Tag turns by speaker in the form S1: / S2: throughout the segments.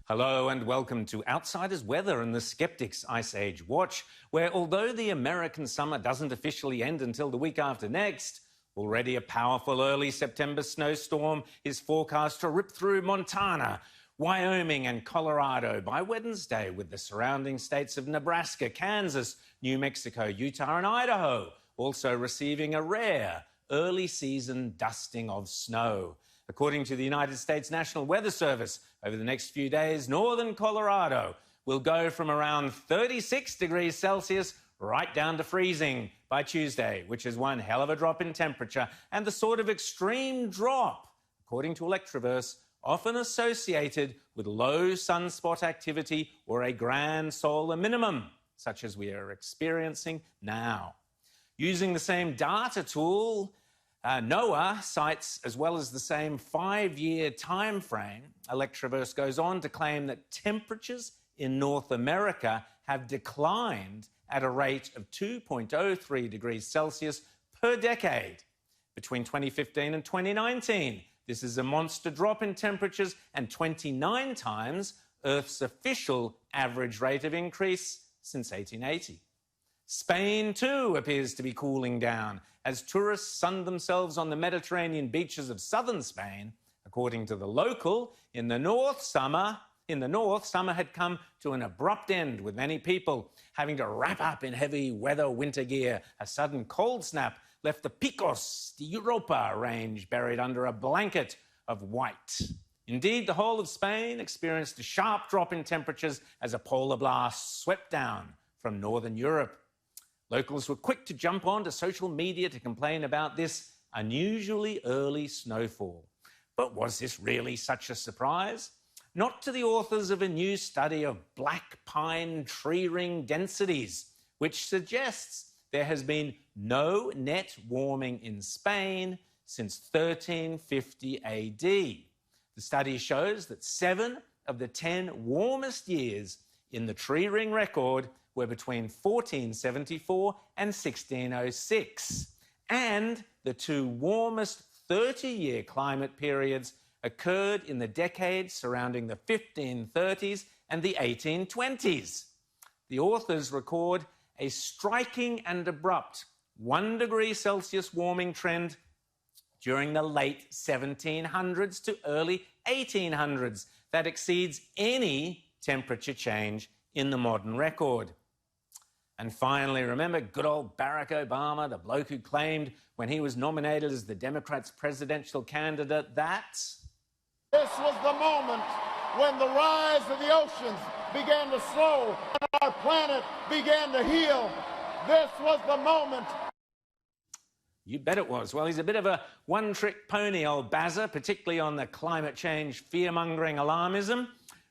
S1: Hello and welcome to Outsiders Weather and the Skeptics Ice Age Watch, where although the American summer doesn't officially end until the week after next, already a powerful early September snowstorm is forecast to rip through Montana, Wyoming and Colorado by Wednesday, with the surrounding states of Nebraska, Kansas, New Mexico, Utah and Idaho also receiving a rare early season dusting of snow. According to the United States National Weather Service, over the next few days, northern Colorado will go from around 36 degrees Celsius right down to freezing by Tuesday, which is one hell of a drop in temperature and the sort of extreme drop, according to Electroverse, often associated with low sunspot activity or a grand solar minimum, such as we are experiencing now. Using the same data tool, NOAA cites, as well as the same 5-year time frame, Electroverse goes on to claim that temperatures in North America have declined at a rate of 2.03 degrees Celsius per decade between 2015 and 2019. This is a monster drop in temperatures and 29 times Earth's official average rate of increase since 1880. Spain, too, appears to be cooling down as tourists sun themselves on the Mediterranean beaches of southern Spain. According to the local, in the north, summer had come to an abrupt end, with many people having to wrap up in heavy weather winter gear. A sudden cold snap left the Picos de Europa range buried under a blanket of white. Indeed, the whole of Spain experienced a sharp drop in temperatures as a polar blast swept down from northern Europe. Locals were quick to jump onto social media to complain about this unusually early snowfall. But was this really such a surprise? Not to the authors of a new study of black pine tree ring densities, which suggests there has been no net warming in Spain since 1350 AD. The study shows that 7 of the 10 warmest years in the tree ring record were between 1474 and 1606. And the 2 warmest 30-year climate periods occurred in the decades surrounding the 1530s and the 1820s. The authors record a striking and abrupt 1 degree Celsius warming trend during the late 1700s to early 1800s that exceeds any temperature change in the modern record. And finally, remember good old Barack Obama, the bloke who claimed when he was nominated as the Democrats' presidential candidate that
S2: this was the moment when the rise of the oceans began to slow and our planet began to heal. This was the moment.
S1: You bet it was. Well, he's a bit of a one-trick pony, old Bazza, particularly on the climate change fear-mongering alarmism.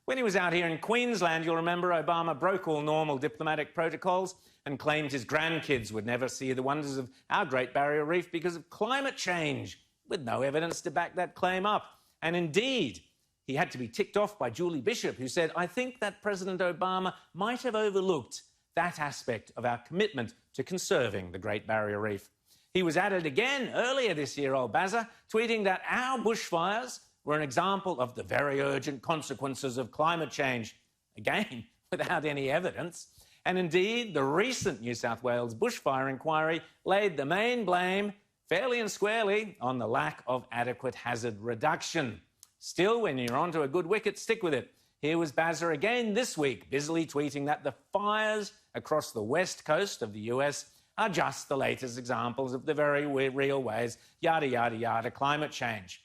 S1: When he was out here in Queensland, you'll remember Obama broke all normal diplomatic protocols and claimed his grandkids would never see the wonders of our Great Barrier Reef because of climate change, with no evidence to back that claim up. And indeed, he had to be ticked off by Julie Bishop, who said, "I think that President Obama might have overlooked that aspect of our commitment to conserving the Great Barrier Reef." He was at it again earlier this year, old Bazza, tweeting that our bushfires were an example of the very urgent consequences of climate change, again, without any evidence. And indeed, the recent New South Wales bushfire inquiry laid the main blame, fairly and squarely, on the lack of adequate hazard reduction. Still, when you're onto a good wicket, stick with it. Here was Bazza again this week, busily tweeting that the fires across the west coast of the US are just the latest examples of the very real ways, yada, yada, yada, climate change.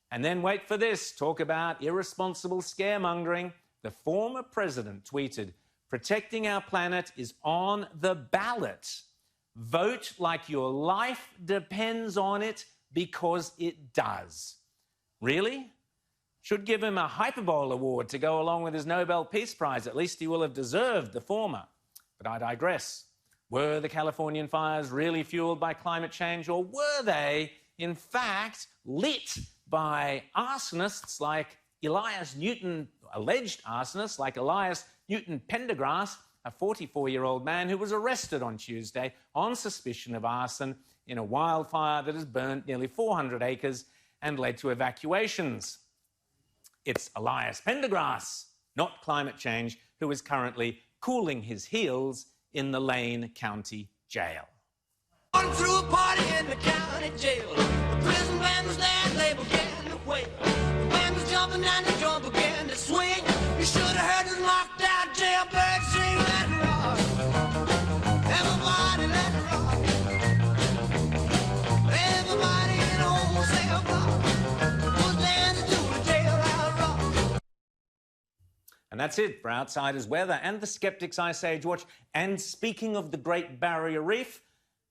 S1: And then wait for this, talk about irresponsible scaremongering. The former president tweeted, "Protecting our planet is on the ballot. Vote like your life depends on it because it does." Really? Should give him a Hyperbole Award to go along with his Nobel Peace Prize. At least he will have deserved the former. But I digress. Were the Californian fires really fueled by climate change, or were they, in fact, lit by arsonists like alleged arsonists like Elias Newton Pendergrass, a 44-year-old man who was arrested on Tuesday on suspicion of arson in a wildfire that has burnt nearly 400 acres and led to evacuations? It's Elias Pendergrass, not climate change, who is currently cooling his heels in the Lane County Jail.
S3: Going through a party in the county jail. The prison band was there and they began to wail. The band was jumping and the drum began to swing. You should have heard the knocked out jailbird sing. Let it rock. Everybody let it rock. Everybody in the whole cell block was dancing to the jailhouse rock.
S1: And that's it for Outsiders Weather and the Skeptics Ice Age Watch. And speaking of the Great Barrier Reef,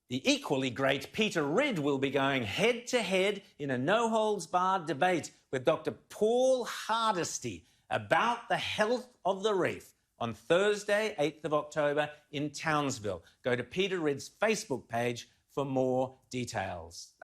S1: the equally great Peter Ridd will be going head-to-head in a no-holds-barred debate with Dr. Paul Hardesty about the health of the reef on Thursday, 8th of October in Townsville. Go to Peter Ridd's Facebook page for more details.